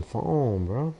phone, bro.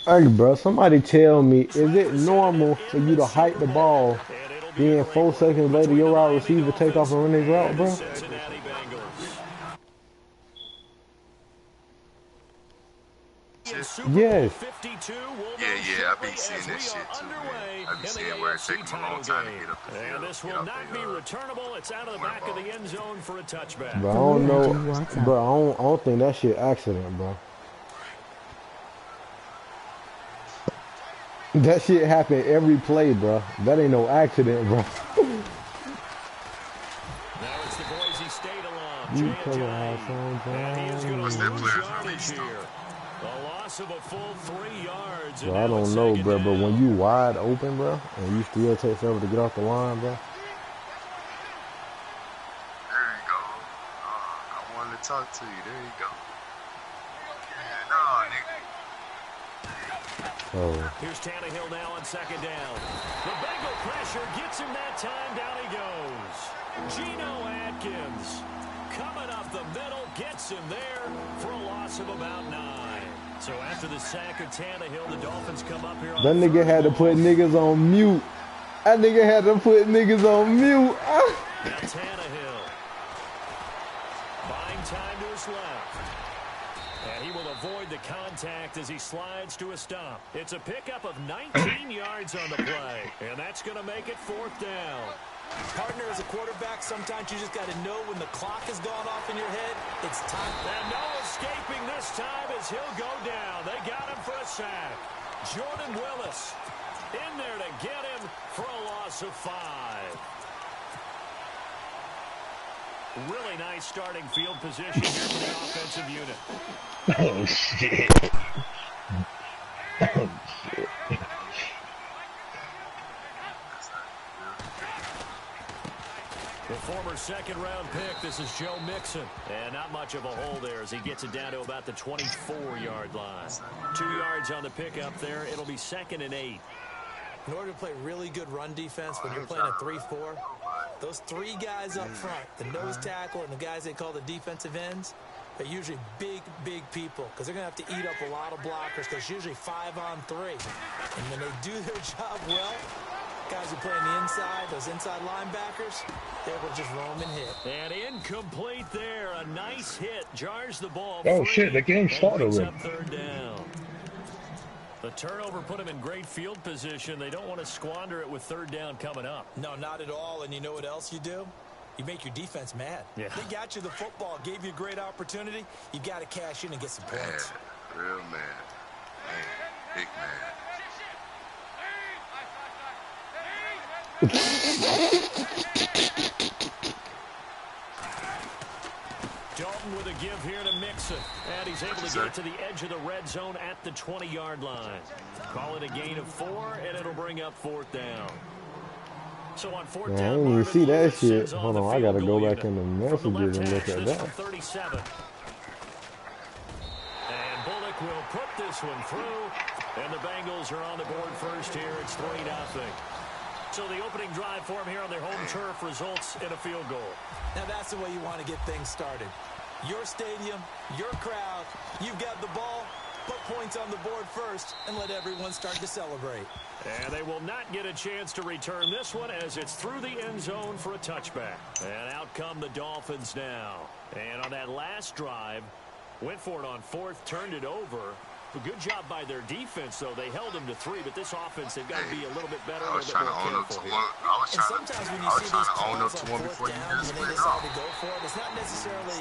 Hey, bro, somebody tell me, is it normal for you to hike the ball, then 4 seconds later your wide receiver take off and run his route, bro? Yes. Yeah, I've been seeing that shit too, man. I've been seeing where it takes them a long time to get up the field. And this will not be returnable. It's out of the back of the end zone for a touchback. Bro, I don't know, bro, I don't think that shit accident, bro. That shit happen every play, bro. That ain't no accident, bro. Now it's the Boise State alum. What's that player's release, though? The loss of a full 3 yards. Bro, I don't know, bro, but when you wide open, bro, and you still take forever to get off the line, bro. There you go. I wanted to talk to you. There you go. Yeah, nigga. Oh. Here's Tannehill now on 2nd down. The Bengal pressure gets him that time. Down he goes. Geno Atkins coming up the middle, gets him there for a loss of about 9. So after the sack of Tannehill, the Dolphins come up here on that nigga had to put niggas on mute. That nigga had to put niggas on mute. Now Tannehill buying time to his left. And he will avoid the contact as he slides to a stop. It's a pickup of 19 yards on the play. And that's going to make it 4th down. Partner, as a quarterback, sometimes you just got to know when the clock has gone off in your head, it's time. And no escaping this time as he'll go down. They got him for a sack. Jordan Willis in there to get him for a loss of 5. Really nice starting field position here for the offensive unit. Oh, shit. Oh, shit. The former 2nd-round pick, this is Joe Mixon. And not much of a hole there as he gets it down to about the 24-yard line. 2 yards on the pickup there. It'll be 2nd and 8. In order to play really good run defense when you're playing a 3-4, those 3 guys up front, the nose tackle and the guys they call the defensive ends, are usually big, big people because they're going to have to eat up a lot of blockers because usually 5 on 3. And when they do their job well, guys who play on the inside, those inside linebackers, they will just roam and hit. And incomplete there. A nice hit. Jars the ball. Oh, shit. The game started already. 3rd down. The turnover put them in great field position. They don't want to squander it with 3rd down coming up. No, not at all. And you know what else you do? You make your defense mad. Yeah. They got you the football, gave you a great opportunity. You got to cash in and get some points. Mad. Real mad. Man, big mad. Dalton with a give here to Mixon. And he's able to get to the edge of the red zone at the 20-yard line. Call it a gain of 4, and it'll bring up 4th down. So on 4th down, I didn't even see that shit. Hold on, I gotta go back in the messages and look at that. 37. And Bullock will put this one through. And the Bengals are on the board first here. It's 3-0. So the opening drive for him here on their home turf results in a field goal. Now that's the way you want to get things started. Your stadium, your crowd, you've got the ball. put points on the board first, and let everyone start to celebrate. And they will not get a chance to return this one as it's through the end zone for a touchback. And out come the Dolphins now. And on that last drive, went for it on fourth, turned it over. A good job by their defense, though. They held them to 3, but this offense, they've got to be a little bit better, a little bit more careful here. And sometimes when you see these calls on fourth down, when they decide to go for it, it's not necessarily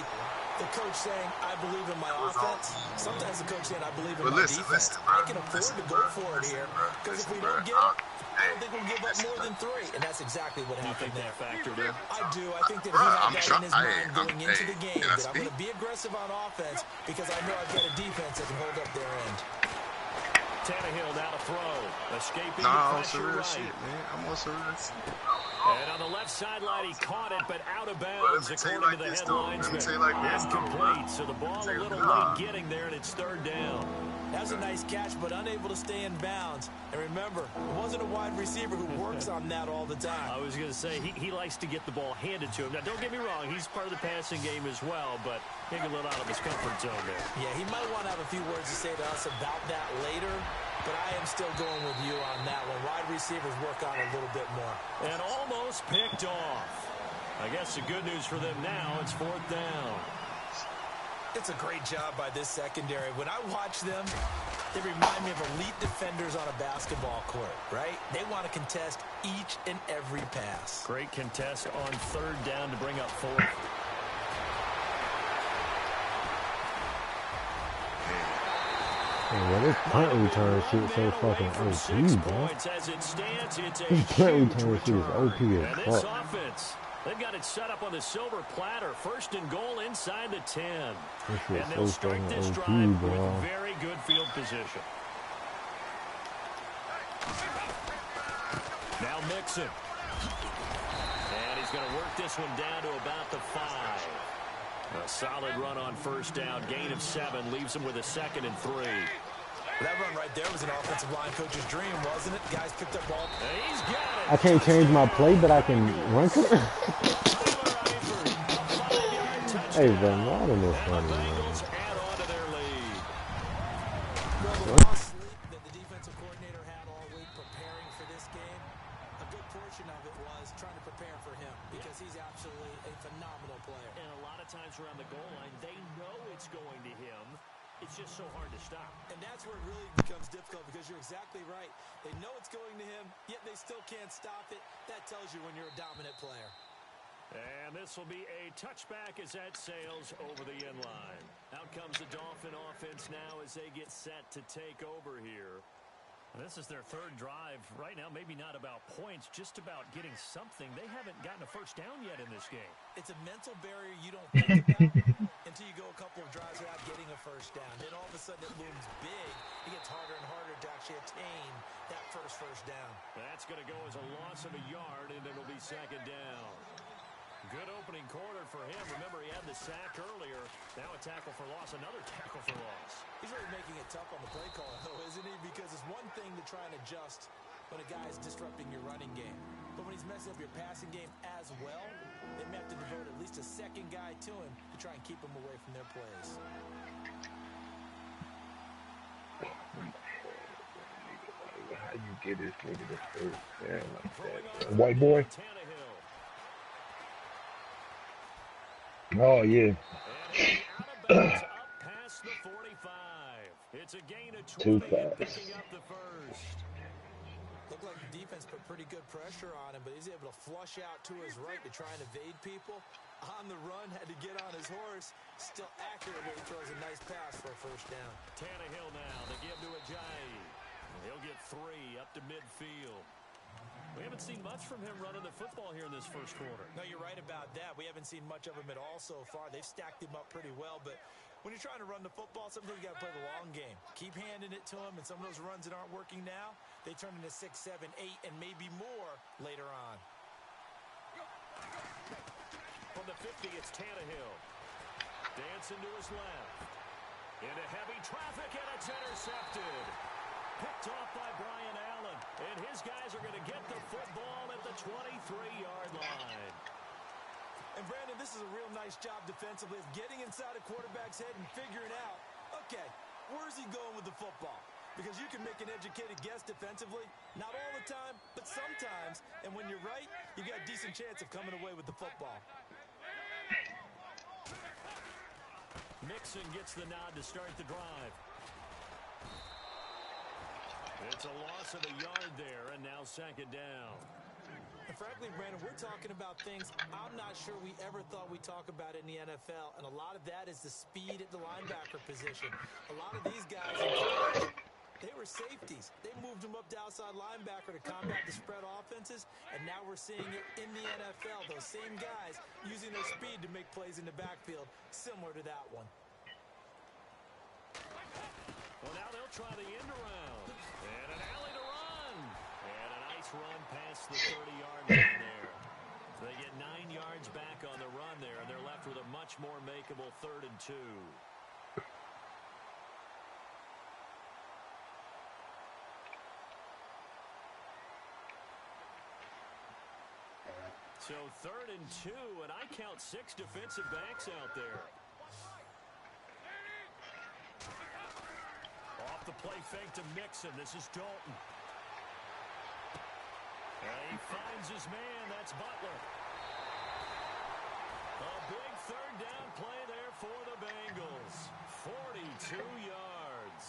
the coach saying, I believe in my offense. Sometimes the coach saying, I believe in my defense. I can afford to go for it here, because if we don't get it, I don't think we'll give up more than 3. And that's exactly what happened there. Factored in. I do. I think that he had that in his mind going into the game, that I'm going to be aggressive on offense because I know I've got a defense that can hold up their end. Tannehill now to throw. Escaping Nah, the I'm on pressure some real right. shit, man. I'm on some real shit. And on the left sideline, he caught it, but out of bounds, according to the headlines. Incomplete, so the ball a little late getting there, and it's third down. That was a nice catch, but unable to stay in bounds. And remember, it wasn't a wide receiver who works on that all the time. I was going to say, he likes to get the ball handed to him. Now, don't get me wrong, he's part of the passing game as well, but maybe a little out of his comfort zone there. Yeah, he might want to have a few words to say to us about that later, but I am still going with you on that one. Wide receivers work on a little bit more. And almost picked off. I guess the good news for them now, it's fourth down. It's a great job by this secondary. When I watch them, they remind me of elite defenders on a basketball court, right? They want to contest each and every pass. Great contest on third down to bring up fourth. Well, this punt return shit so fucking OP, bro. This punt return shit is OP as fuck. Offense, they've got it set up on the silver platter. First and goal inside the 10. This And they'll shit's so start this fucking drive OP, bro. with very good field position. Now Mixon. And he's going to work this one down to about the 5. A solid run on first down. Gain of 7 leaves him with a 2nd and 3. That run right there was an offensive line coach's dream, wasn't it? Guys picked up ball. He's got it. I can't change my play, but I can run to it. Hey, Van Laden is funny, man. Add on to their lead. Well, the lost sleep that the defensive coordinator had all week preparing for this game, a good portion of it was trying to prepare for him because he's absolutely a phenomenal player. And a lot of times around the goal line, they know it's going to him. It's just so hard to stop. And that's where it really becomes difficult because you're exactly right. They know it's going to him, yet they still can't stop it. That tells you when you're a dominant player. And this will be a touchback as that sails over the end line. Out comes the Dolphin offense now as they get set to take over here. This is their third drive. Right now, maybe not about points, just about getting something. They haven't gotten a first down yet in this game. It's a mental barrier you don't think about until you go a couple of drives without getting a first down. Then all of a sudden it looms big. It gets harder and harder to actually attain that first down. That's going to go as a loss of a yard, and it'll be 2nd down. Good opening quarter for him. Remember, he had the sack earlier. Now a tackle for loss, another tackle for loss. He's really making it tough on the play call, though, isn't he? Because it's one thing to try and adjust when a guy's disrupting your running game. But when he's messing up your passing game as well, they may have to devote at least a second guy to him to try and keep him away from their plays. How you get this nigga the first down like that? White boy? Oh, yeah. It's a gain of 20 Too and fast. picking up the first. Looked like the defense put pretty good pressure on him, but he's able to flush out to his right to try and evade people. On the run, had to get on his horse. Still accurately throws a nice pass for a first down. Tannehill now, they give to Ajayi. He'll get 3 up to midfield. We haven't seen much from him running the football here in this first quarter. No, you're right about that. We haven't seen much of him at all so far. They've stacked him up pretty well, but when you're trying to run the football, sometimes you got to play the long game. Keep handing it to him, and some of those runs that aren't working now, they turn into 6, 7, 8, and maybe more later on. From the 50, it's Tannehill. Dancing to his left. Into heavy traffic, and it's intercepted. Picked off by Brian Allen. And his guys are going to get the football at the 23-yard line. And, Brandon, this is a real nice job defensively of getting inside a quarterback's head and figuring out, okay, Where's he going with the football? Because you can make an educated guess defensively. Not all the time, but sometimes. And when you're right, you got a decent chance of coming away with the football. Mixon gets the nod to start the drive. It's a loss of a yard there, and now second down. And frankly, Brandon, we're talking about things I'm not sure we ever thought we'd talk about in the NFL, and a lot of that is the speed at the linebacker position. A lot of these guys in college, they were safeties. They moved them up to outside linebacker to combat the spread offenses, and now we're seeing it in the NFL. Those same guys using their speed to make plays in the backfield, similar to that one. Well, now they'll try the end around. And an alley to run. And a nice run past the 30-yard line there. They get 9 yards back on the run there, and they're left with a much more makeable 3rd and 2. So 3rd and 2, and I count 6 defensive backs out there. Off the play fake to Mixon. This is Dalton. And he finds his man. That's Butler. A big 3rd down play there for the Bengals. 42 yards.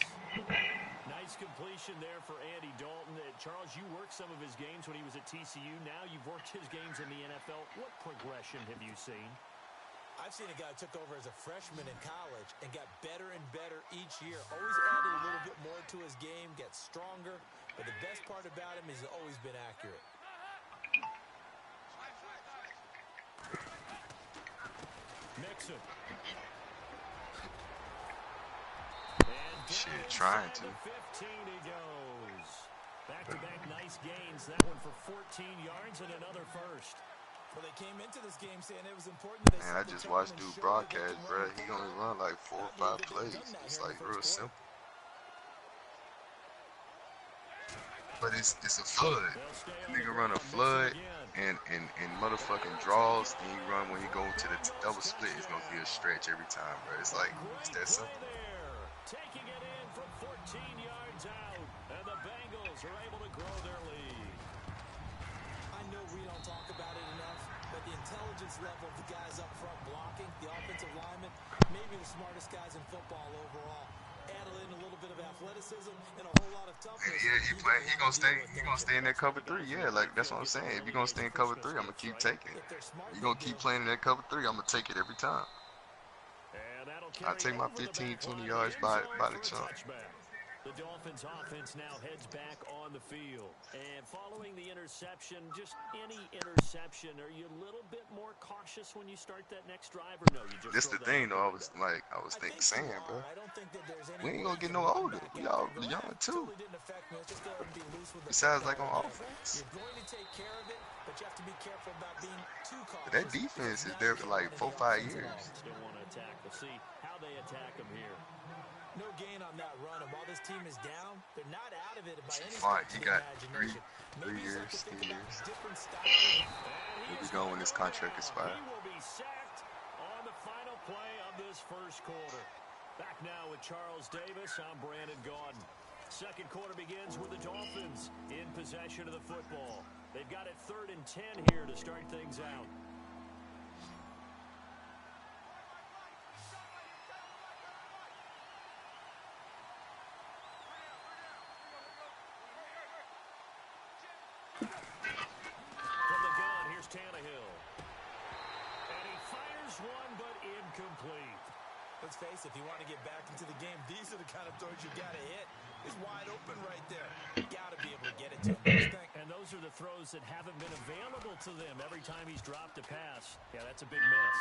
Nice completion there for Andy Dalton. Charles, you worked some of his games when he was at TCU. Now you've worked his games in the NFL. What progression have you seen? I've seen a guy who took over as a freshman in college and got better and better each year. Always added a little bit more to his game, gets stronger. But the best part about him is he's always been accurate. Mixon. Shit, trying to. 15 he goes. Back-to-back nice gains. That one for 14 yards and another first. Well, they came into this game saying it was important. Man, I just watched dude broadcast, bro. He only run like 4 or 5 plays. It's like real simple. But it's a flood. The nigga run a flood and motherfucking draws. And he run when he go to the double split. It's gonna be a stretch every time, bro. It's like it's that simple. Taking it in from 14 yards out, and the Bengals are able to grow their lead. I know we don't talk about it enough, but the intelligence level of the guys up front blocking, the offensive linemen, maybe the smartest guys in football overall. Add in a little bit of athleticism and a whole lot of toughness. Yeah, he gonna stay in that cover 3. Yeah, like that's what I'm saying. If you're gonna stay in cover 3, I'm gonna keep taking it. You're gonna keep playing in that cover 3, I'm gonna take it every time. I take my 15, 20 yards by the chunk. The Dolphins offense now heads back on the field. And following the interception, just any interception, are you a little bit more cautious when you start that next drive, or no? You just This the thing, though. I was saying, bro. We ain't gonna get no older. We all young too. Besides, like on offense. You're going to take care of it, but you have to be careful about being too cautious. That defense is there for like 4 or 5 years. Still want to attack. We'll see how they attack them here. No gain on that run, and while this team is down, they're not out of it by any Fine, stretch you of the got imagination. 3 years, 2 years. Different styles. Here we go when this contract expires. He will be sacked on the final play of this first quarter. Back now with Charles Davis. I'm Brandon Gaudin. Second quarter begins with the Dolphins in possession of the football. They've got it 3rd and 10 here to start things out. From the gun, here's Tannehill. And he fires one, but incomplete. Let's face it, if you want to get back into the game, these are the kind of throws you got to hit. It's wide open right there. You got to be able to get it to him. And those are the throws that haven't been available to them every time he's dropped a pass. Yeah, that's a big miss.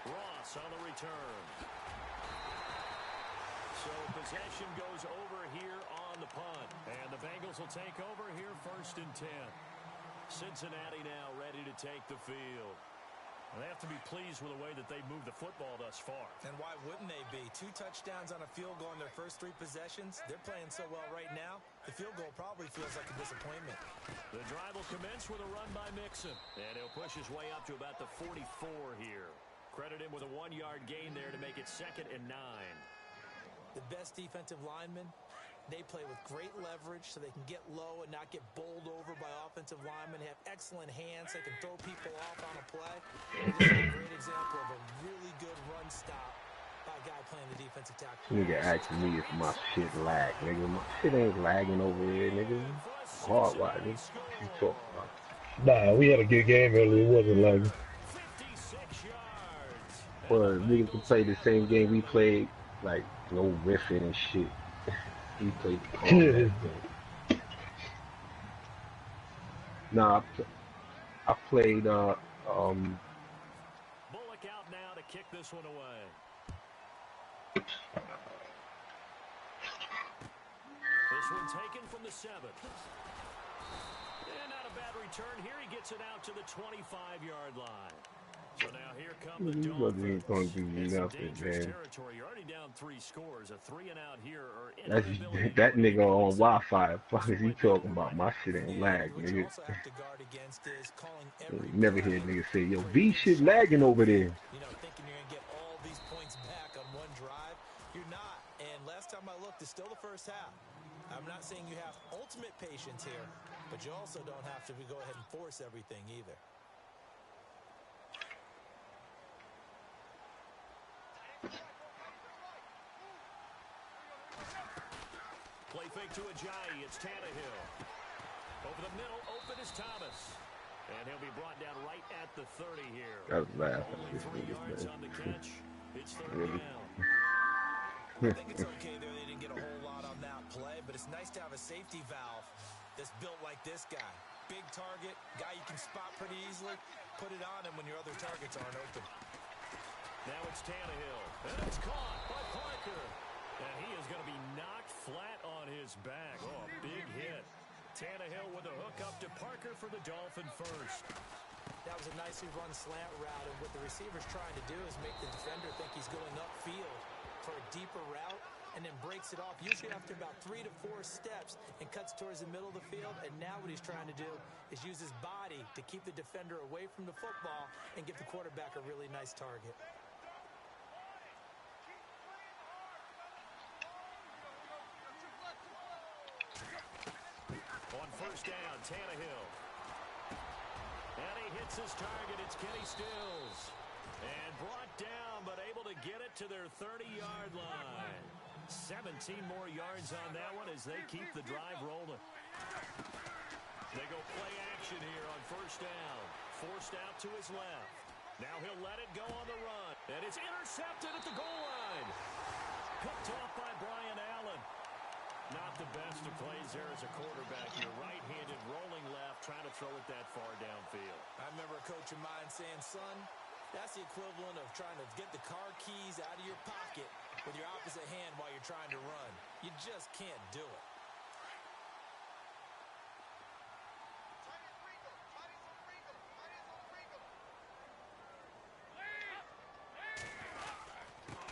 Ross on the return. So possession goes over here on the punt. And the Bengals will take over here 1st and 10. Cincinnati now ready to take the field. They have to be pleased with the way that they moved the football thus far. And why wouldn't they be? 2 touchdowns on a field goal in their first 3 possessions. They're playing so well right now, the field goal probably feels like a disappointment. The drive will commence with a run by Mixon. And he'll push his way up to about the 44 here. Credit him with a 1-yard gain there to make it 2nd and 9. The best defensive linemen, they play with great leverage so they can get low and not get bowled over by offensive linemen. They have excellent hands. They can throw people off on a play. And this is a great example of a really good run stop by a guy playing the defensive tackle. Nigga asking me if my shit lag, nigga. My shit ain't lagging over here, nigga. Hard wide, nigga. What you talking about? Nah, we had a good game earlier. It wasn't like 56 yards. Well, niggas can play the same game we played, like no riffing and shit. We played the combat game. Nah, I played Bullock out now to kick this one away. This one taken from the 7. And not a bad return here. He gets it out to the 25-yard line. So now here come the he wasn't going to do Dolphins. nothing, man. Territory. You're already down 3 scores. A 3 and out here. Or That's that nigga on Wi-Fi. Fuck is he talking about? My shit ain't lag, nigga. Never hear niggas say, yo, V shit lagging over there. You know, thinking you're going to get all these points back on one drive. You're not. And last time I looked, it's still the first half. I'm not saying you have ultimate patience here, but you also don't have to go ahead and force everything either. Play fake to Ajayi. It's Tannehill. Over the middle, open is Thomas. And he'll be brought down right at the 30 here. I was laughing at Only this 3 nigga, yards man. on the catch. It's 3rd Really? down. I think it's okay there. They didn't get a whole lot on that play, but it's nice to have a safety valve that's built like this guy. Big target, guy you can spot pretty easily. Put it on him when your other targets aren't open. Now it's Tannehill. And it's caught by Parker. And he is going to be knocked flat on his back. Oh, a big hit. Tannehill with a hook up to Parker for the Dolphin first. That was a nicely run slant route, and what the receiver's trying to do is make the defender think he's going upfield for a deeper route, and then breaks it off, usually after about 3 to 4 steps, and cuts towards the middle of the field. And now what he's trying to do is use his body to keep the defender away from the football and give the quarterback a really nice target. On first down, Tannehill. And he hits his target. It's Kenny Stills. And brought down, but able to get it to their 30-yard line. 17 more yards on that one as they keep the drive rolling. They go play action here on first down. Forced out to his left. Now he'll let it go on the run. And it's intercepted at the goal line. Picked off by Brian Allen. Not the best of plays there as a quarterback. You're right-handed, rolling left, trying to throw it that far downfield. I remember a coach of mine saying, son, that's the equivalent of trying to get the car keys out of your pocket with your opposite hand while you're trying to run. You just can't do it.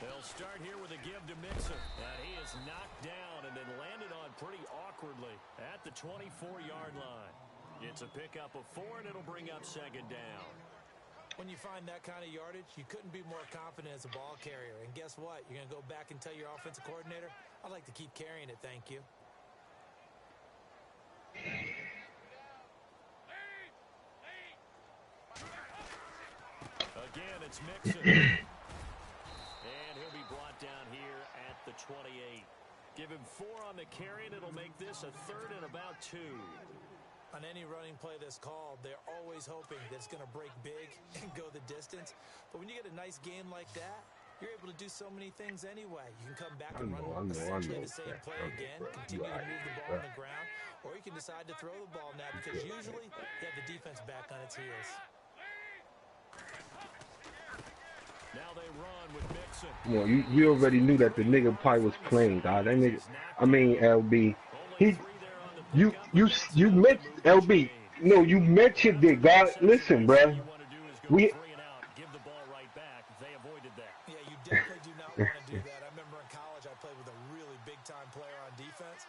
They'll start here with a give to Mixon. And he is knocked down and then landed on pretty awkwardly at the 24-yard line. It's a pickup of 4, and it'll bring up second down. When you find that kind of yardage, you couldn't be more confident as a ball carrier. And guess what? You're going to go back and tell your offensive coordinator, I'd like to keep carrying it, thank you. Again, it's Mixon. And he'll be brought down here at the 28. Give him 4 on the carry, and it'll make this a 3rd and about 2. On any running play that's called, they're always hoping that it's going to break big and go the distance. But when you get a nice game like that, you're able to do so many things anyway. You can come back and run essentially the same play again, continue to move the ball on the ground, or you can decide to throw the ball now because usually you have the defense back on its heels. Now they run with Mixon. Well, we already knew that the nigga probably was playing, God. That nigga, I mean, LB, you meant LB. No, you mentioned it, God. Listen, bruh. We. Give the ball right back. They avoided that. Yeah, you definitely do not want to do that. I remember in college I played with a really big-time player on defense.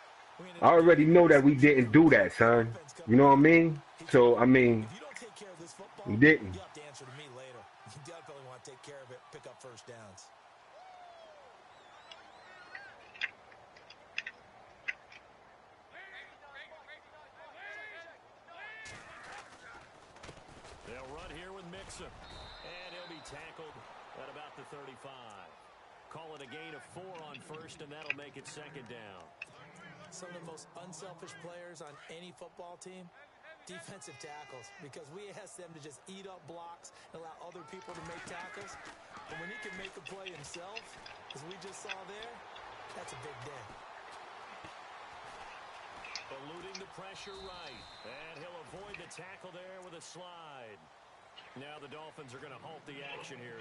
I already know that we didn't do that, son. You know what I mean? So, I mean, if you don't take care of this football, we didn't. You have to answer to me later. You definitely want to take care of it, pick up first downs. They'll run here with Mixon. And he'll be tackled at about the 35. Call it a gain of 4 on first, and that'll make it second down. Some of the most unselfish players on any football team, defensive tackles, because we ask them to just eat up blocks and allow other people to make tackles. And when he can make a play himself, as we just saw there, that's a big day. Eluding the pressure right. And he'll avoid the tackle there with a slide. Now the Dolphins are going to halt the action here.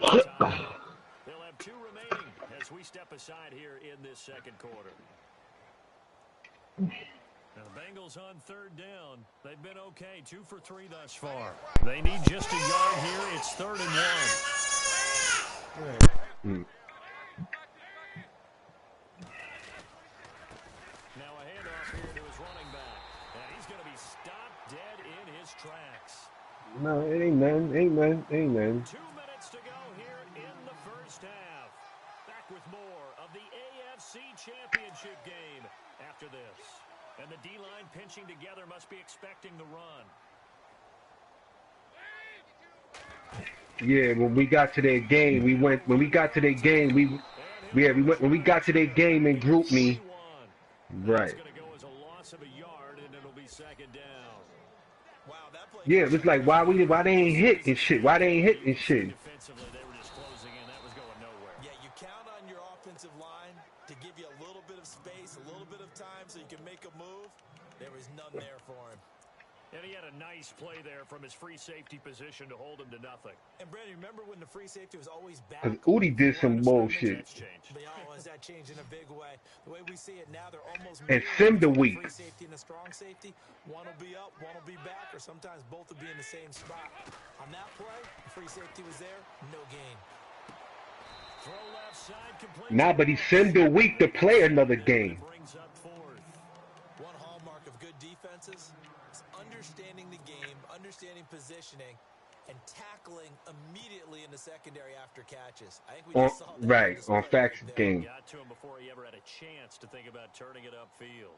They'll have 2 remaining as we step aside here in this second quarter. Now the Bengals on third down. They've been okay, 2 for 3 thus far. They need just a yard here. It's 3rd and 1. Now a handoff here to his running back. And he's going to be stopped dead in his tracks. No, it ain't none. Ain't none. Ain't none. 2 minutes to go here in the first half. Back with more of the AFC Championship game after this. And the D-line pinching together must be expecting the run. Yeah, when we got to their game, we went. When we got to their game, we went. When we got to their game and group me, right. It's going to go as a loss of a yard, and it'll be second down. Wow, that play. Yeah, it was like why they ain't hit and shit. Why they ain't hit and shit. Defensively, they were just closing in. That was going nowhere. Yeah, you count on your offensive line to give you a little bit of space, a little bit of time so you can make a move. There was none there for him. And he had a nice play there from his free safety position to hold him to nothing. And Brandon, remember when the free safety was always back? Cause Udi did some bullshit. Changed. But has that changed in a big way? The way we see it now, they're almost And Sim the weak. free safety and the strong safety. One will be up, one will be back, or sometimes both will be in the same spot. On that play, the free safety was there, no gain. Throw left side, complete. Nah, but he Sim the weak to play another game. Brings up 4th. One hallmark of good defenses is understanding the game, understanding positioning, and tackling immediately in the secondary after catches. I think we just saw that. Right, on facts game. Got to him before he ever had a chance to think about turning it upfield.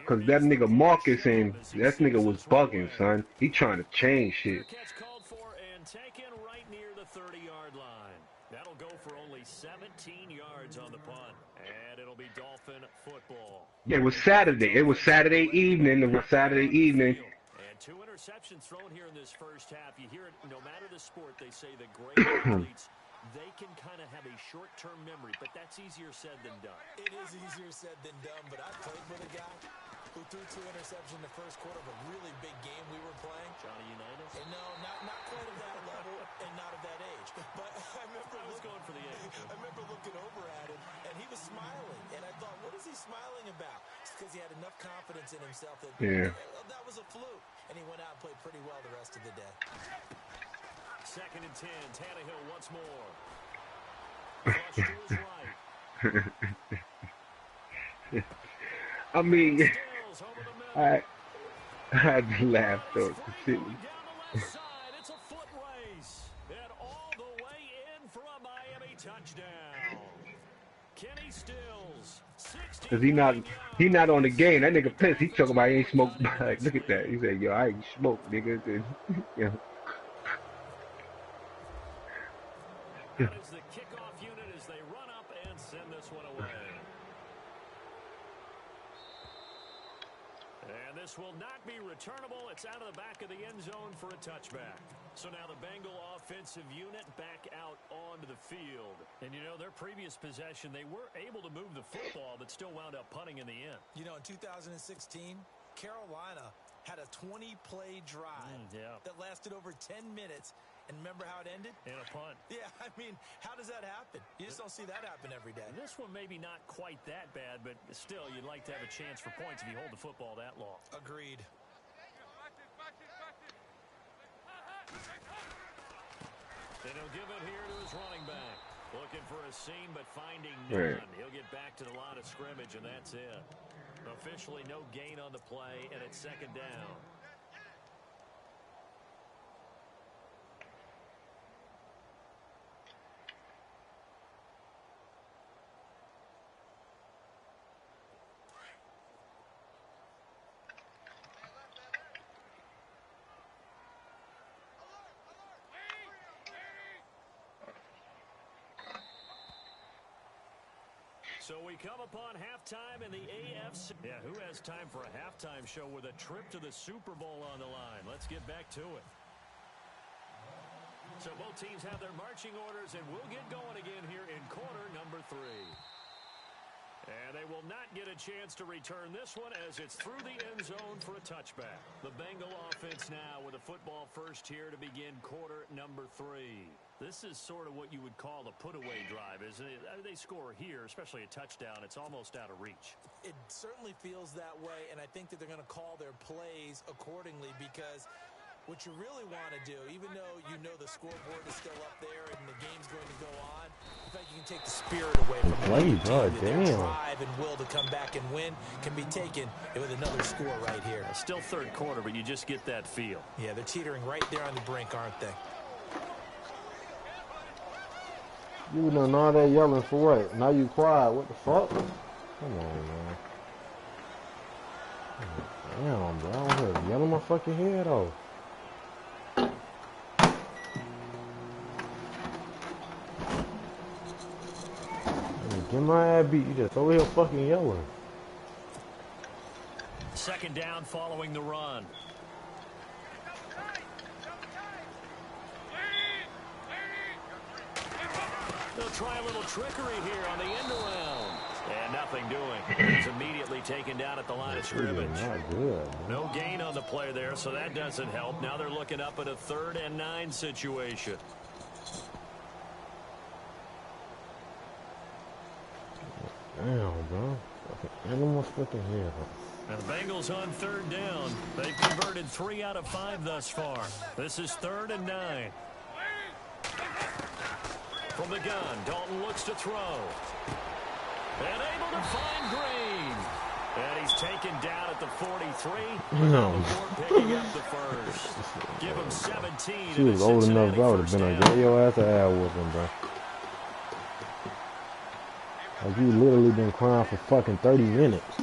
Cause that nigga Marcus and that nigga was bugging, son. He trying to change shit. Catch called for and taken right near the 30-yard line. That'll go for only 17 yards on the punt, and it'll be Dolphin football. Yeah, it was Saturday. It was Saturday evening. It was Saturday evening. And 2 interceptions thrown here in this first half. You hear it, no matter the sport, they say the great athletes, they can kind of have a short-term memory, but that's easier said than done. It is easier said than done, but I played with a guy who threw 2 interceptions in the first quarter of a really big game we were playing. Johnny Unitas? And no, not quite at that level and not at that age. But I was going for the age. I remember looking over at him, and he was smiling. And I thought, what is he smiling about? It's because he had enough confidence in himself that that was a fluke. And he went out and played pretty well the rest of the day. 2nd and 10. Tannehill once more. Flush to his right. I mean, I had to laugh though. Down the left side, it's a foot race, and all the way in for a Miami touchdown. Kenny Stills, 60. Cause he not on the game. That nigga pissed. He talking about he ain't smoked. Like, look at that. He said, "Yo, I ain't smoked, nigga." And, you know. That is the kickoff unit as they run up and send this one away. And this will not be returnable. It's out of the back of the end zone for a touchback. So now the Bengal offensive unit back out onto the field. And, you know, their previous possession, they were able to move the football, but still wound up punting in the end. You know, in 2016, Carolina had a 20-play drive that lasted over 10 minutes. And remember how it ended? In a punt. Yeah, I mean, how does that happen? You just don't see that happen every day. This one maybe not quite that bad, but still, you'd like to have a chance for points if you hold the football that long. Agreed. And he'll give it here to his running back. Looking for a seam, but finding none. He'll get back to the line of scrimmage, and that's it. Officially no gain on the play, and it's 2nd down. So we come upon halftime in the AFC. Yeah, who has time for a halftime show with a trip to the Super Bowl on the line? Let's get back to it. So both teams have their marching orders, and we'll get going again here in quarter number 3. And they will not get a chance to return this one as it's through the end zone for a touchback. The Bengal offense now with a football first here to begin quarter number 3. This is sort of what you would call a put-away drive, isn't it? They score here, especially a touchdown. It's almost out of reach. It certainly feels that way, and I think that they're going to call their plays accordingly because what you really want to do, even though you know the scoreboard is still up there and the game's going to go on, I think you can take the spirit away from their drive and will to come back and win can be taken with another score right here. Still third quarter, but you just get that feel. Yeah, they're teetering right there on the brink, aren't they? You done all that yelling for what? Now you quiet. What the fuck? Come on, man. Damn, bro. I'm here yelling my fucking head off. Get my ass beat. You just over here fucking yelling. Second down following the run. They'll try a little trickery here on the end around. And nothing doing. He's immediately taken down at the line of scrimmage. Not good, no gain on the play there, so that doesn't help. Now they're looking up at a 3rd and 9 situation. Damn, bro. Fucking my fucking head. And the Bengals on 3rd down. They've converted 3 out of 5 thus far. This is 3rd and 9. From the gun, Dalton looks to throw. And able to find Green. And he's taken down at the 43. No. Picking up the first. Give him 17. She was old enough, bro. I would have been like, get your ass an ass whooping, bro. Like, you literally been crying for fucking 30 minutes.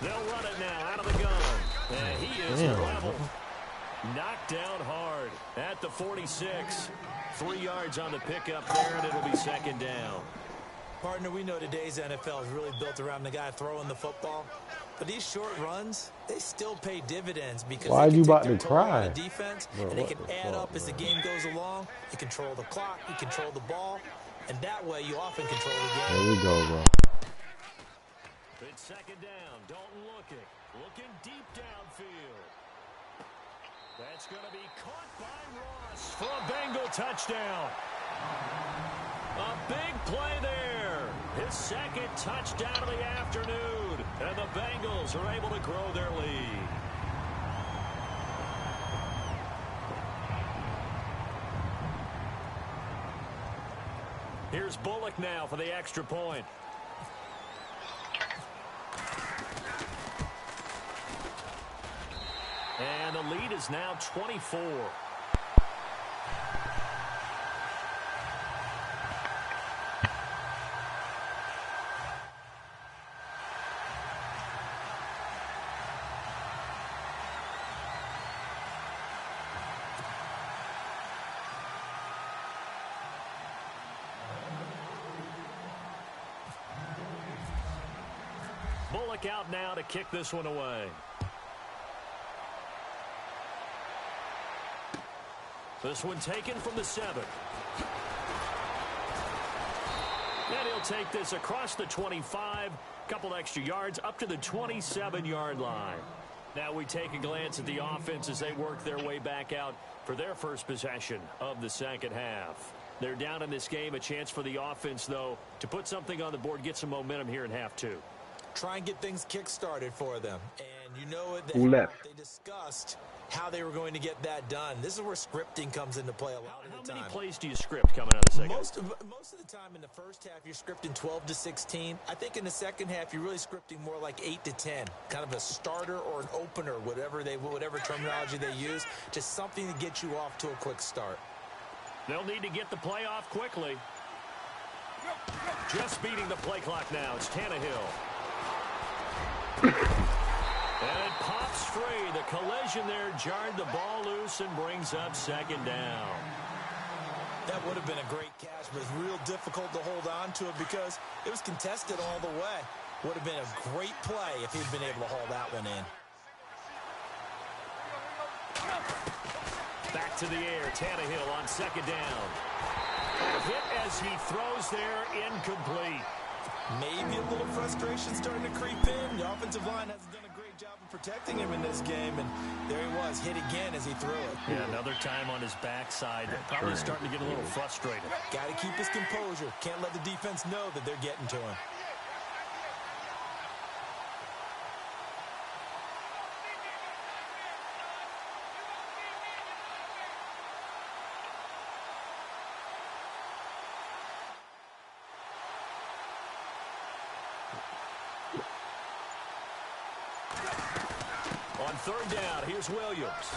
They'll run it now out of the gun. And he is level. Knocked down hard at the 46. 3 yards on the pickup there, and it'll be 2nd down. Partner, we know today's NFL is really built around the guy throwing the football. But these short runs, they still pay dividends because why they you can about take to their toll cry? on the defense, bro, and they can add fuck, up as the game goes along. You control the clock, you control the ball, and that way you often control the game. There we go, bro. It's 2nd down. Dalton looking deep downfield. That's going to be caught by Ross for a Bengal touchdown. A big play there. His 2nd touchdown of the afternoon. And the Bengals are able to grow their lead. Here's Bullock now for the extra point. And the lead is now 24. Bullock out now to kick this one away. This one taken from the 7. And he'll take this across the 25, couple extra yards up to the 27-yard line. Now we take a glance at the offense as they work their way back out for their first possession of the 2nd half. They're down in this game. A chance for the offense, though, to put something on the board, get some momentum here in half 2. Try and get things kick-started for them. And you know it, they discussed how they were going to get that done. This is where scripting comes into play a lot of the time. How many plays do you script coming out of the second? Most of the time in the first half, you're scripting 12 to 16. I think in the second half, you're really scripting more like 8 to 10. Kind of a starter or an opener, whatever terminology they use. Just something to get you off to a quick start. They'll need to get the play off quickly. Just beating the play clock now. It's Tannehill. And it pops free. The collision there jarred the ball loose and brings up 2nd down. That would have been a great catch, but it's real difficult to hold on to it because it was contested all the way. Would have been a great play if he'd been able to haul that one in. Back to the air, Tannehill on second down. Hit as he throws there, incomplete. Maybe a little frustration starting to creep in. The offensive line hasn't done a great job of protecting him in this game, and there he was, hit again as he threw it. Yeah, another time on his backside. Probably starting to get a little frustrated. Got to keep his composure. Can't let the defense know that they're getting to him. On third down, here's Williams.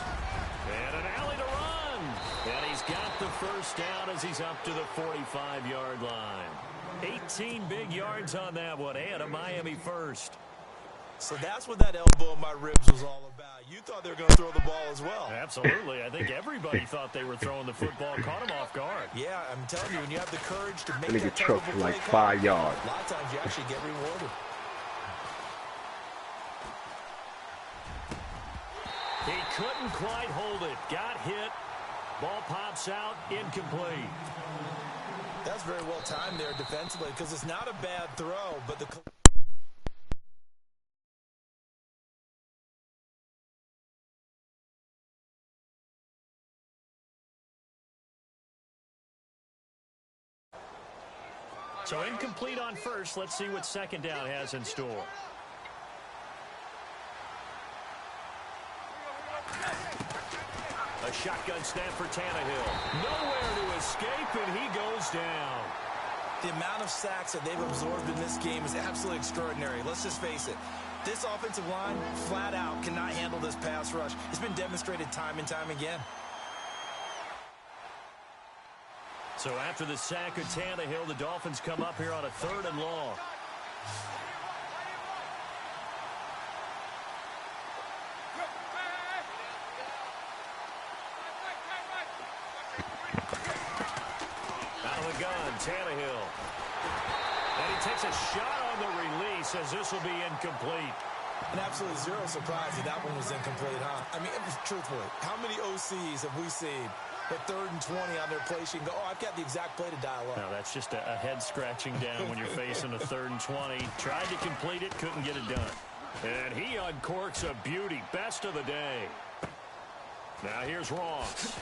And an alley to run. And he's got the first down as he's up to the 45-yard line. 18 big yards on that one, and a Miami first. So that's what that elbow in my ribs was all about. You thought they were going to throw the ball as well. Absolutely. I think everybody thought they were throwing the football, caught him off guard. Yeah, I'm telling you, when you have the courage to make They that get type of trucked a for play like call, 5 yards. a lot of times you actually get rewarded. He couldn't quite hold it. Got hit. Ball pops out. Incomplete. That's very well timed there defensively because it's not a bad throw, but the... So incomplete on first. Let's see what second down has in store. A shotgun snap for Tannehill. Nowhere to escape, and he goes down. The amount of sacks that they've absorbed in this game is absolutely extraordinary. Let's just face it. This offensive line, flat out, cannot handle this pass rush. It's been demonstrated time and time again. So after the sack of Tannehill, the Dolphins come up here on a 3rd and long. Out of the gun, Tannehill. And he takes a shot on the release as this will be incomplete. And absolutely zero surprise that that one was incomplete, huh? I mean, truthfully, how many OCs have we seen at 3rd and 20 on their play sheet and go, oh, I've got the exact play to dial up? No, that's just a head scratching down when you're facing a 3rd and 20. Tried to complete it, couldn't get it done. And he uncorks a beauty. Best of the day. Now here's Ross.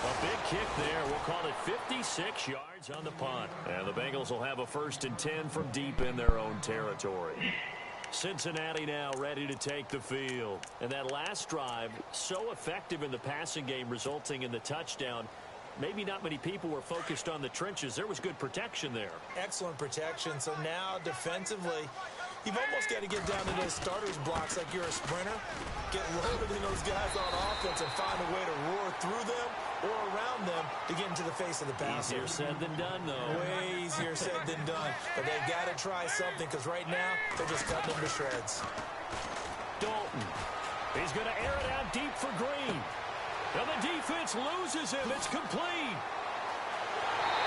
A big kick there. We'll call it 56 yards on the punt. And the Bengals will have a 1st and 10 from deep in their own territory. Cincinnati now ready to take the field. And that last drive, so effective in the passing game, resulting in the touchdown. Maybe not many people were focused on the trenches. There was good protection there. Excellent protection. So now defensively, you've almost got to get down to those starters blocks like you're a sprinter. Get loaded in those guys on offense and find a way to roar through them or around them to get into the face of the passer. Easier said than done, though. Way easier said than done. But they've got to try something because right now they're just cutting them to shreds. Dalton. He's going to air it out deep for Green. And the defense loses him. It's complete.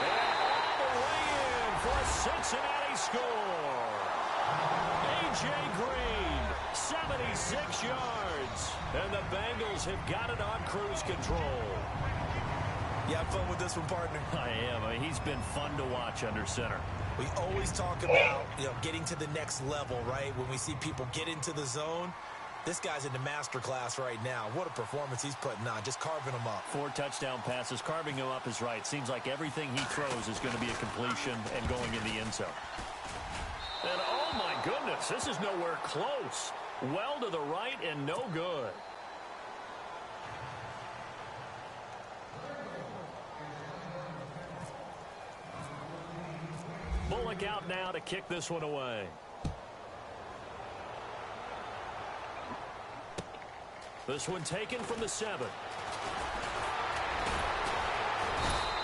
And all the way in for a Cincinnati score. A.J. Green, 76 yards. And the Bengals have got it on cruise control. You have fun with this one, partner? I am. I mean, he's been fun to watch under center. We always talk about, getting to the next level, right? When we see people get into the zone. This guy's in the master class right now. What a performance he's putting on, just carving them up. 4 touchdown passes. Carving him up is right. Seems like everything he throws is going to be a completion and going in the end zone. And oh my goodness, this is nowhere close. Well to the right and no good. Bullock out now to kick this one away. This one taken from the 7.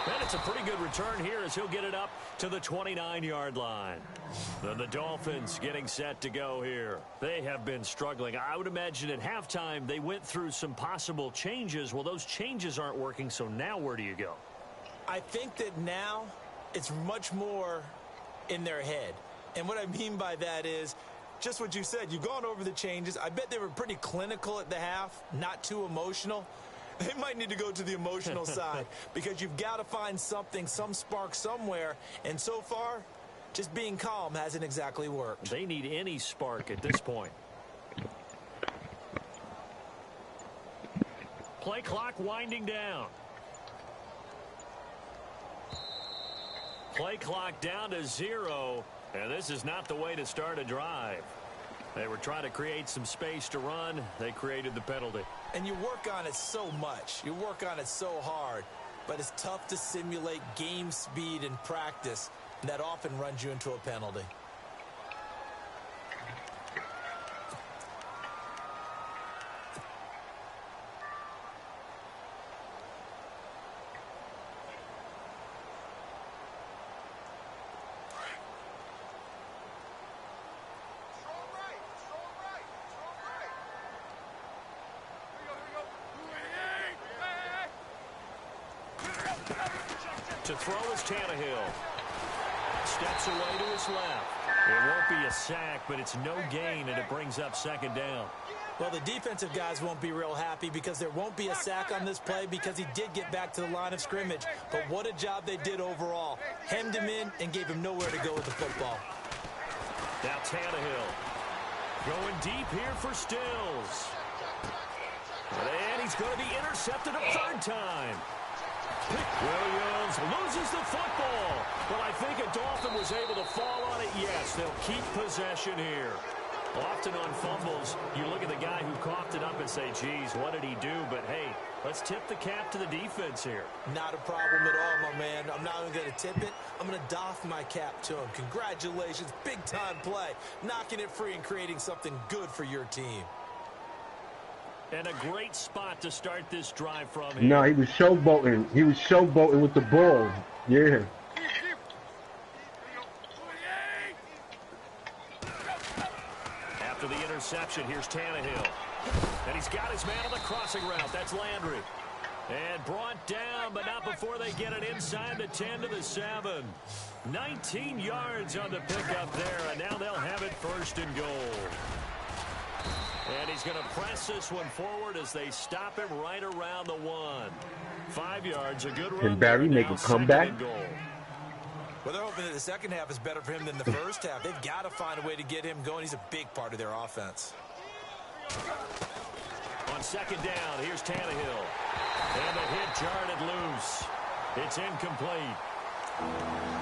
And That's a pretty good return here as he'll get it up to the 29-yard line. Then the Dolphins getting set to go here. They have been struggling. I would imagine at halftime they went through some possible changes. Well, those changes aren't working, so now where do you go? I think that now it's much more in their head. And what I mean by that is just what you said. You've gone over the changes. I bet they were pretty clinical at the half, not too emotional. They might need to go to the emotional side because you've got to find something, some spark somewhere. And so far, just being calm hasn't exactly worked. They need any spark at this point. Play clock winding down. Play clock down to 0, and this is not the way to start a drive. They were trying to create some space to run. They created the penalty. And you work on it so much. You work on it so hard. But it's tough to simulate game speed in practice. And that often runs you into a penalty. To throw is Tannehill. Steps away to his left. It won't be a sack, but it's no gain, and it brings up second down. Well, the defensive guys won't be real happy because there won't be a sack on this play because he did get back to the line of scrimmage. But what a job they did overall. Hemmed him in and gave him nowhere to go with the football. Now Tannehill going deep here for Stills. And he's going to be intercepted a third time. Williams loses the football. But I think a Dolphin was able to fall on it. Yes, they'll keep possession here. Often on fumbles, you look at the guy who coughed it up and say, geez, what did he do? But, hey, let's tip the cap to the defense here. Not a problem at all, my man. I'm not even going to tip it. I'm going to doff my cap to him. Congratulations. Big-time play. Knocking it free and creating something good for your team. And a great spot to start this drive from here. No, he was showboating. He was showboating with the ball. Yeah. After the interception, here's Tannehill. And he's got his man on the crossing route. That's Landry. And brought down, but not before they get it inside the 10 to the 7. 19 yards on the pickup there, and now they'll have it first and goal. And he's going to press this one forward as they stop him right around the 1. 5 yards, a good run. Can Barry make a comeback? Well, they're hoping that the second half is better for him than the first half. They've got to find a way to get him going. He's a big part of their offense. On second down, here's Tannehill. And the hit jarred it loose. It's incomplete.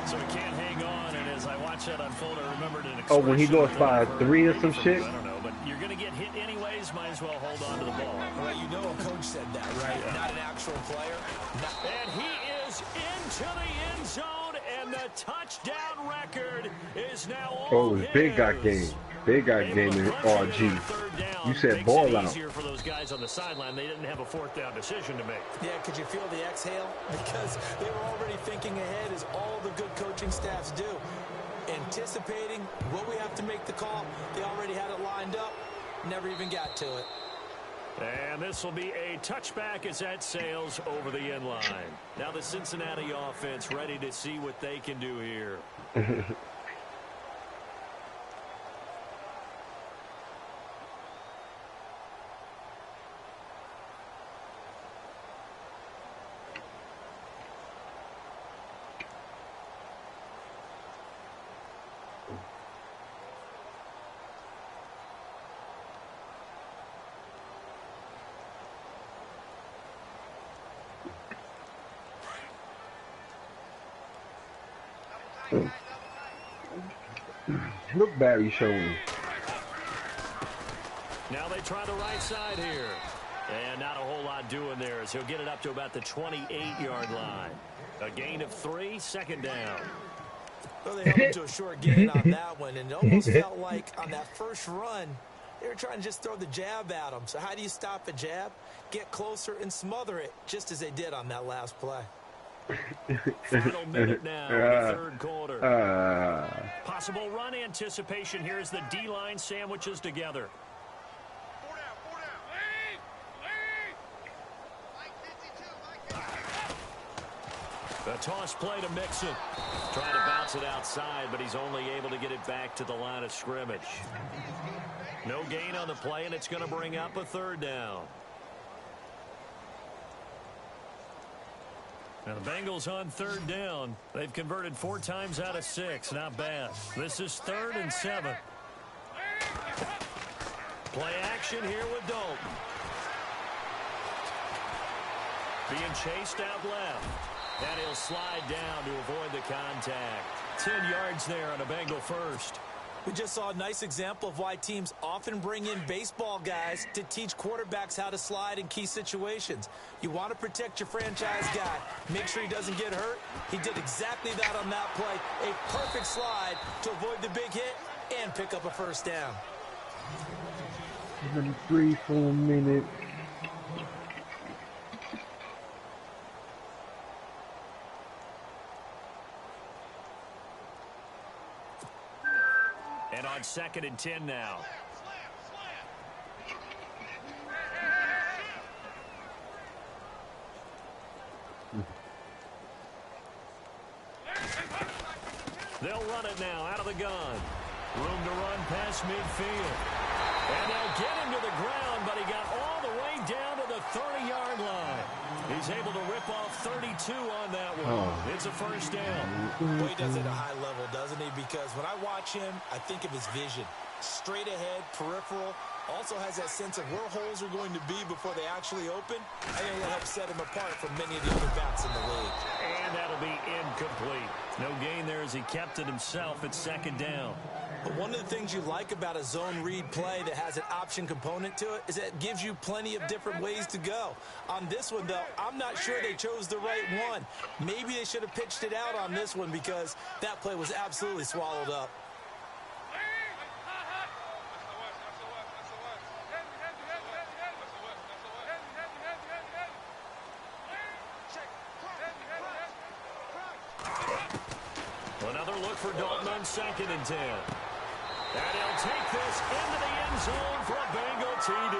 So he can't hang on, and as I watch that unfold, I remembered an expression. Oh, when he goes by 3 or some shit? I don't know, but you're going to get hit anyways. Might as well hold on to the ball. Well, you know a coach said that, right? Yeah. Not an actual player. And he is into the end zone, and the touchdown record is now all Oh, it was Big Guy game. Big Guy game in RG. You said ball out. Easier for those guys on the sideline. They didn't have a fourth down decision to make. Yeah, could you feel the exhale? Because they were already thinking ahead, as all the good coaching staffs do. Anticipating what we have to make the call. They already had it lined up. Never even got to it. And this will be a touchback as that sails over the end line. Now the Cincinnati offense ready to see what they can do here. Look, Barry showing. Now they try the right side here. And not a whole lot doing there as he'll get it up to about the 28-yard line. A gain of 3, second down. Well, they held him to a short gain on that one, and it almost felt like on that first run, they were trying to just throw the jab at him. So how do you stop a jab? Get closer and smother it, just as they did on that last play. Final minute now, the third quarter. Possible run anticipation here as the D-line sandwiches together. The toss play to Mixon. Trying to bounce it outside, but he's only able to get it back to the line of scrimmage. No gain on the play, and it's going to bring up a third down. Now the Bengals on third down. They've converted 4 times out of 6. Not bad. This is 3rd and 7. Play action here with Dalton. Being chased out left. And he'll slide down to avoid the contact. 10 yards there on a Bengal first. We just saw a nice example of why teams often bring in baseball guys to teach quarterbacks how to slide in key situations. You want to protect your franchise guy. Make sure he doesn't get hurt. He did exactly that on that play. A perfect slide to avoid the big hit and pick up a first down. Even 3-4 minutes. And on 2nd and 10 now. They'll run it now out of the gun. Room to run past midfield. And they'll get him to the ground, but he got all the way down to the 30-yard line. He's able to rip off 32 on that one. It's a first down. Well, he does it at a high level, doesn't he? Because when I watch him, I think of his vision. Straight ahead, peripheral. Also has that sense of where holes are going to be before they actually open. I think that helps set him apart from many of the other backs in the league. And that'll be incomplete. No gain there as he kept it himself at 2nd down. But one of the things you like about a zone read play that has an option component to it is that it gives you plenty of different ways to go. On this one, though, I'm not sure they chose the right one. Maybe they should have pitched it out on this one because that play was absolutely swallowed up. Another look for Dalton on 2nd and 10. And he'll take this into the end zone for a Bengal TD.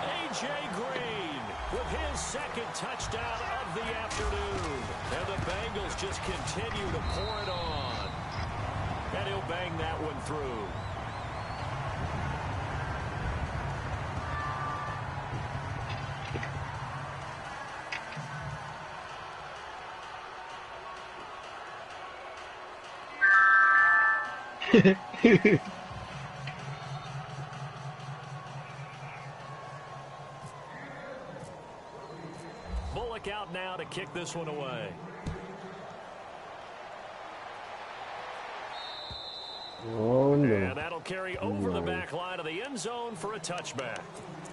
A.J. Green with his 2nd touchdown of the afternoon. And the Bengals just continue to pour it on. And he'll bang that one through. Bullock out now to kick this one away. Oh, no. And that'll carry over the back line of the end zone for a touchback.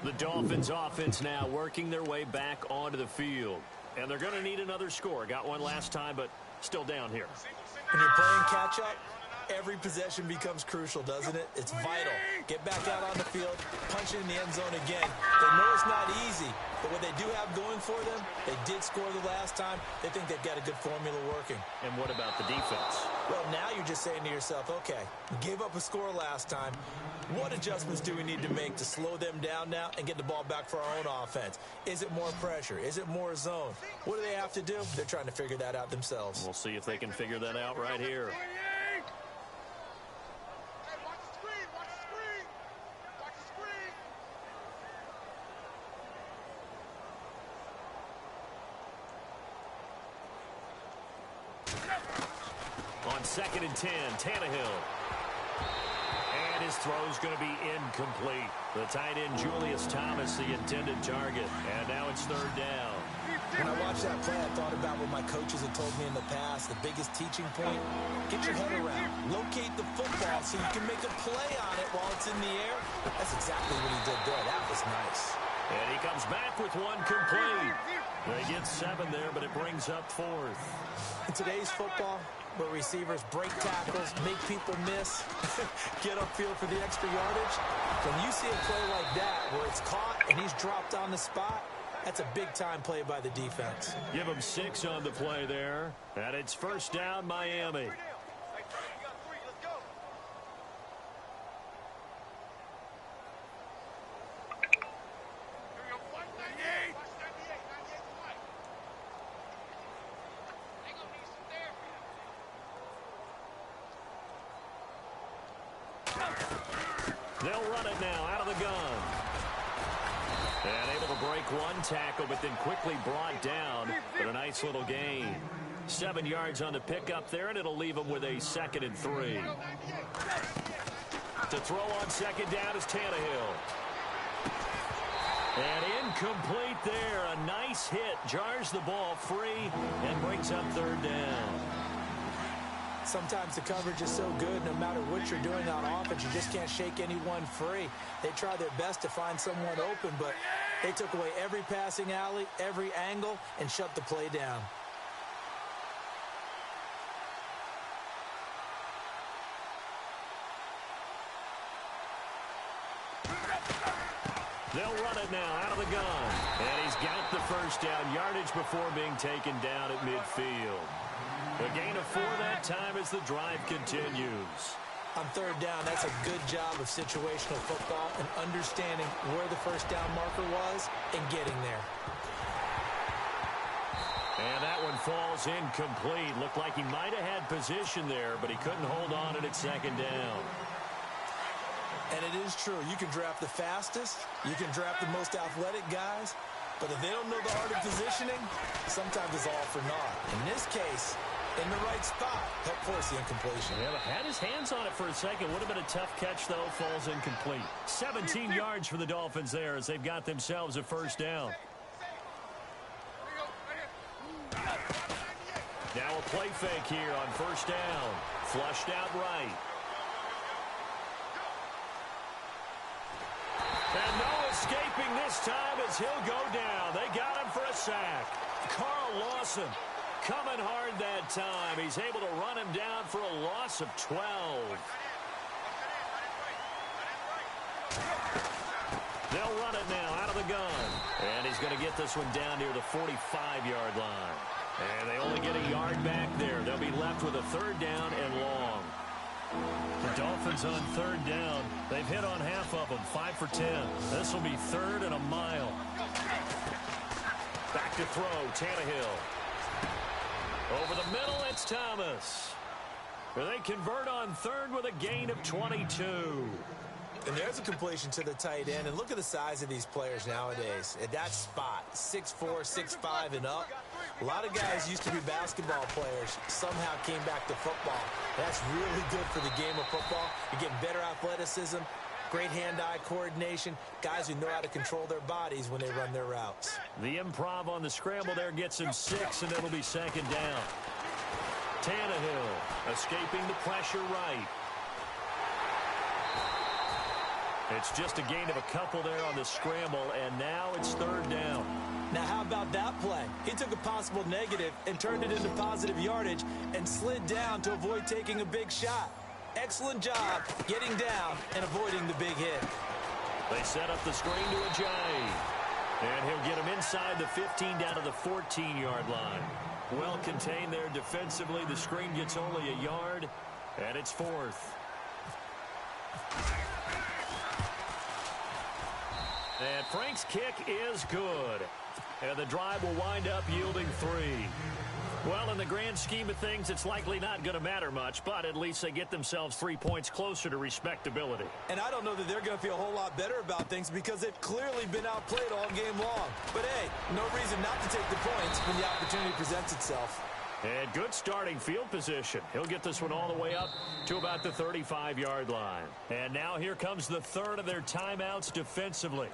The Dolphins offense now working their way back onto the field. And they're going to need another score. Got one last time, but still down here. When you're playing catch-up, every possession becomes crucial, doesn't it? It's vital. Get back out on the field, punch it in the end zone again. They know it's not easy, but what they do have going for them, they did score the last time. They think they've got a good formula working. And what about the defense? Well, now you're just saying to yourself, okay, we gave up a score last time. What adjustments do we need to make to slow them down now and get the ball back for our own offense? Is it more pressure? Is it more zone? What do they have to do? They're trying to figure that out themselves. We'll see if they can figure that out right here. On 2nd and 10, Tannehill. And his throw's going to be incomplete. The tight end, Julius Thomas, the intended target. And now it's 3rd down. When I watched that play, I thought about what my coaches had told me in the past. The biggest teaching point, get your head around. Locate the football so you can make a play on it while it's in the air. That's exactly what he did there. That was nice. And he comes back with one complete. They get 7 there, but it brings up 4th. In today's football, where receivers break tackles, make people miss, get upfield for the extra yardage, when you see a play like that where it's caught and he's dropped on the spot, That's a big-time play by the defense. Give them 6 on the play there. And it's first down, Miami. They'll run it now out of the gun. And able to break one tackle, but then quickly brought down for a nice little gain. 7 yards on the pickup there, and it'll leave them with a 2nd and 3. To throw on second down is Tannehill. And incomplete there. A nice hit. Jars the ball free and brings up 3rd down. Sometimes the coverage is so good, no matter what you're doing on offense, you just can't shake anyone free. They try their best to find someone open, but they took away every passing alley, every angle, and shut the play down. They'll run it now out of the gun. And he's got the first down yardage before being taken down at midfield. A gain of 4 that time as the drive continues. On 3rd down, that's a good job of situational football and understanding where the first down marker was and getting there. And that one falls incomplete. Looked like he might have had position there, but he couldn't hold on at its 2nd down. And it is true. You can draft the fastest. You can draft the most athletic guys. But if they don't know the art of positioning, sometimes it's all for naught. In this case, in the right spot, help force the incompletion. Yeah, but had his hands on it for a second. Would have been a tough catch, though. Falls incomplete. 17 yards for the Dolphins there as they've got themselves a first down. Now a play fake here on first down. Flushed out right. And no escaping this time as he'll go down. They got him for a sack. Carl Lawson coming hard that time. He's able to run him down for a loss of 12. They'll run it now out of the gun. And he's going to get this one down near the 45-yard line. And they only get a yard back there. They'll be left with a 3rd down and long. The Dolphins on 3rd down. They've hit on half of them, 5 for 10. This will be 3rd and a mile. Back to throw, Tannehill. Over the middle, it's Thomas. They convert on 3rd with a gain of 22. And there's a completion to the tight end. And look at the size of these players nowadays. At that spot, 6'4", 6'5", and up. A lot of guys used to be basketball players, somehow came back to football. That's really good for the game of football. You're getting better athleticism, great hand-eye coordination, guys who know how to control their bodies when they run their routes. The improv on the scramble there gets him 6, and it'll be 2nd down. Tannehill escaping the pressure right. It's just a gain of a couple there on the scramble, and now it's 3rd down. Now, how about that play? He took a possible negative and turned it into positive yardage and slid down to avoid taking a big shot. Excellent job getting down and avoiding the big hit. They set up the screen to Ajayi. And he'll get him inside the 15 down to the 14-yard line. Well contained there defensively. The screen gets only a yard, and it's 4th. And Frank's kick is good. And the drive will wind up yielding 3. Well, in the grand scheme of things, it's likely not going to matter much, but at least they get themselves 3 points closer to respectability. And I don't know that they're going to feel a whole lot better about things because they've clearly been outplayed all game long. But, hey, no reason not to take the points when the opportunity presents itself. And good starting field position. He'll get this one all the way up to about the 35-yard line. And now here comes the 3rd of their timeouts defensively.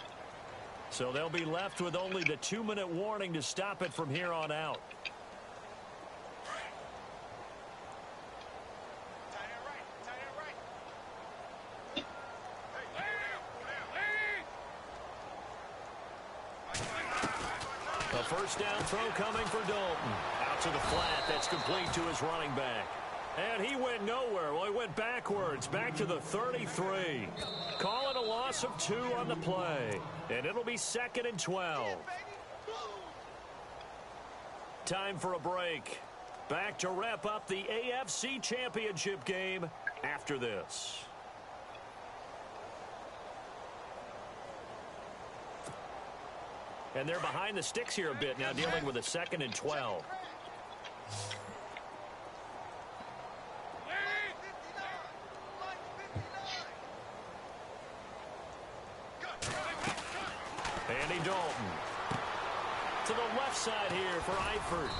So they'll be left with only the 2-minute warning to stop it from here on out. A first down throw coming for Dalton. Out to the flat. That's complete to his running back. And he went nowhere. Well, he went backwards, back to the 33. Call it a loss of 2 on the play. And it'll be 2nd and 12. Time for a break. Back to wrap up the AFC Championship game after this. And they're behind the sticks here a bit now, dealing with a 2nd and 12. Andy Dalton. To the left side here for Eifert.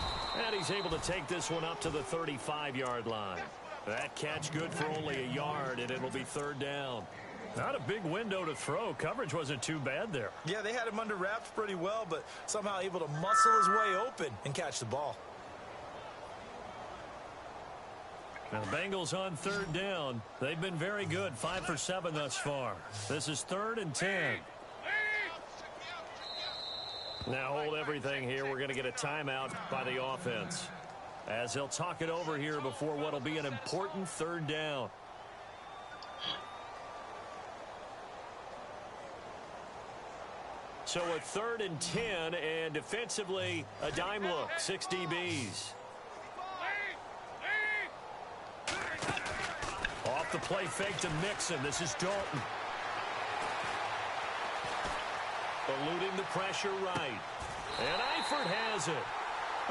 And he's able to take this one up to the 35-yard line. That catch good for only a yard, and it'll be 3rd down. Not a big window to throw. Coverage wasn't too bad there. Yeah, they had him under wraps pretty well, but somehow able to muscle his way open and catch the ball. Now the Bengals on 3rd down. They've been very good, 5 for 7 thus far. This is 3rd and 10. Now hold everything here. We're going to get a timeout by the offense, as they'll talk it over here before what'll be an important 3rd down. So a 3rd and 10, and defensively a dime look, 6 DBs. Off the play fake to Mixon. This is Dalton. Eluding the pressure right. And Eifert has it.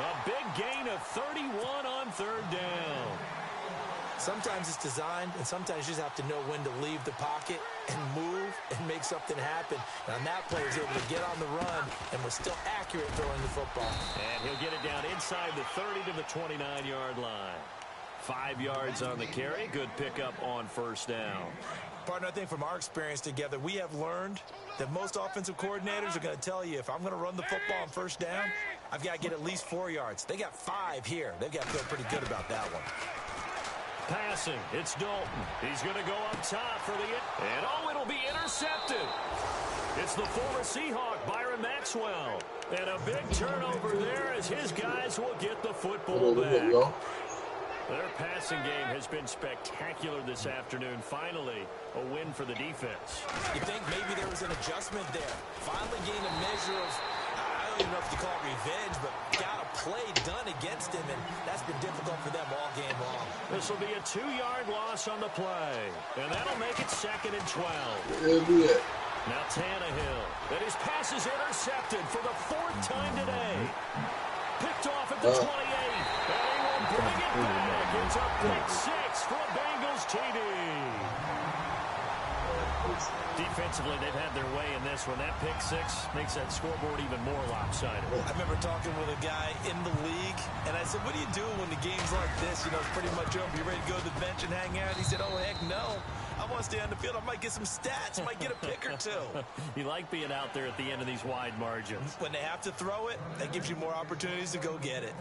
A big gain of 31 on 3rd down. Sometimes it's designed, and sometimes you just have to know when to leave the pocket and move and make something happen. And on that play, he was able to get on the run and was still accurate throwing the football. And he'll get it down inside the 30 to the 29-yard line. 5 yards on the carry. Good pickup on 1st down. Partner, I think from our experience together, we have learned that most offensive coordinators are going to tell you, if I'm going to run the football on 1st down, I've got to get at least 4 yards. They got 5 here. They've got to feel pretty good about that one. Passing, it's Dalton. He's going to go up top for the... And oh, it'll be intercepted. It's the former Seahawk, Byron Maxwell. And a big turnover there as his guys will get the football back. Their passing game has been spectacular this afternoon. Finally, a win for the defense. You think maybe there was an adjustment there. Finally gained a measure of, I don't even know if you call it revenge, but got a play done against him, and that's been difficult for them all game long. This will be a 2-yard loss on the play, and that'll make it 2nd and 12. Now Tannehill, and his pass is intercepted for the 4th time today. Picked off at the 28, and he will bring it back. It's a pick 6 for a Bengals TD. Defensively, they've had their way in this one. That pick 6 makes that scoreboard even more lopsided. I remember talking with a guy in the league, and I said, what do you do when the game's like this? You know, it's pretty much over. You ready to go to the bench and hang out? He said, oh, heck no. I want to stay on the field. I might get some stats. I might get a pick or 2. You like being out there at the end of these wide margins. When they have to throw it, that gives you more opportunities to go get it.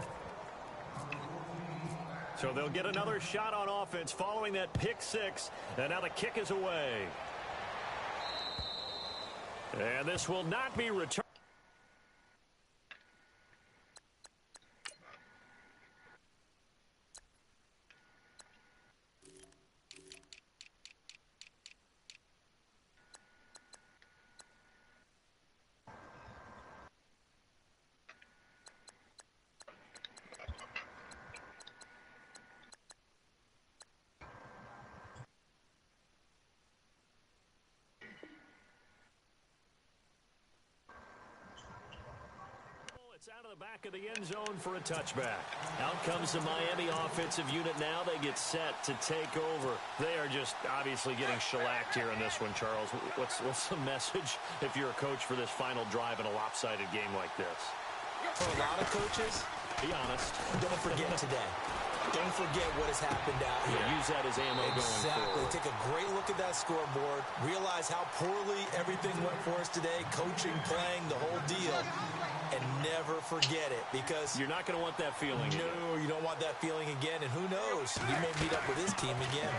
So they'll get another shot on offense following that pick 6, and now the kick is away. And this will not be returned. It's out of the back of the end zone for a touchback. Out comes the Miami offensive unit now. They get set to take over. They are just obviously getting shellacked here in this one, Charles. What's the message if you're a coach for this final drive in a lopsided game like this? For a lot of coaches, be honest. Don't forget today. Don't forget what has happened out here. Use that as ammo going forward. Take a great look at that scoreboard. Realize how poorly everything went for us today. Coaching, playing, the whole deal. And never forget it, because you're not going to want that feeling. No, you don't want that feeling again. And who knows? He may meet up with his team again.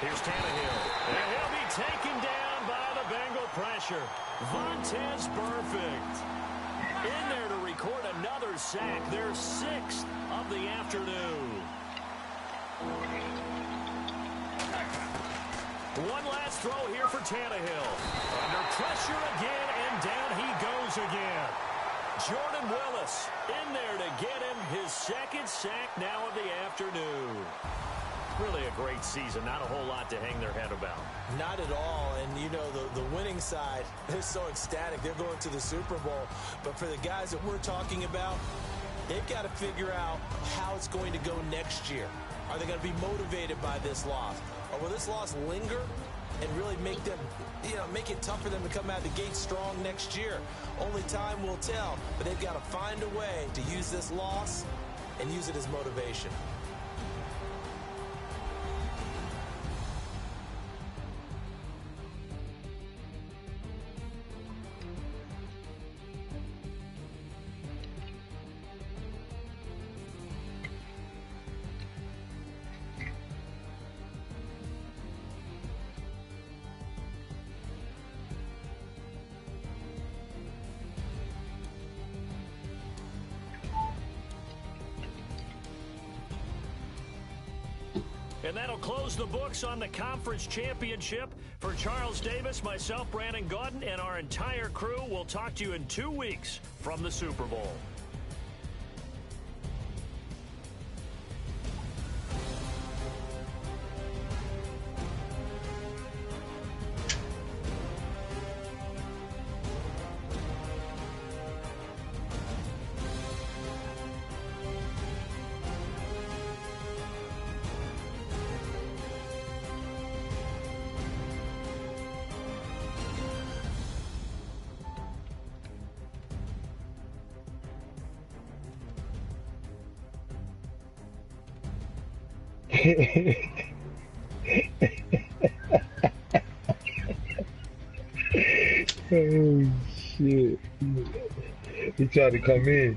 Here's Tannehill. And he'll be taken down by the Bengal pressure. Vontez perfect. In there to record another sack. Their 6th of the afternoon. One last throw here for Tannehill. Under pressure again, and down he goes again. Jordan Willis in there to get him his second sack now of the afternoon. Really a great season. Not a whole lot to hang their head about. Not at all. And, you know, the winning side, they're so ecstatic. They're going to the Super Bowl. But for the guys that we're talking about, they've got to figure out how it's going to go next year. Are they going to be motivated by this loss? Or will this loss linger and really make them, you know, make it tough for them to come out of the gate strong next year? Only time will tell. But they've got to find a way to use this loss and use it as motivation. And that'll close the books on the conference championship. For Charles Davis, myself, Brandon Gaudin, and our entire crew, we'll talk to you in 2 weeks from the Super Bowl. Oh shit. He tried to come in.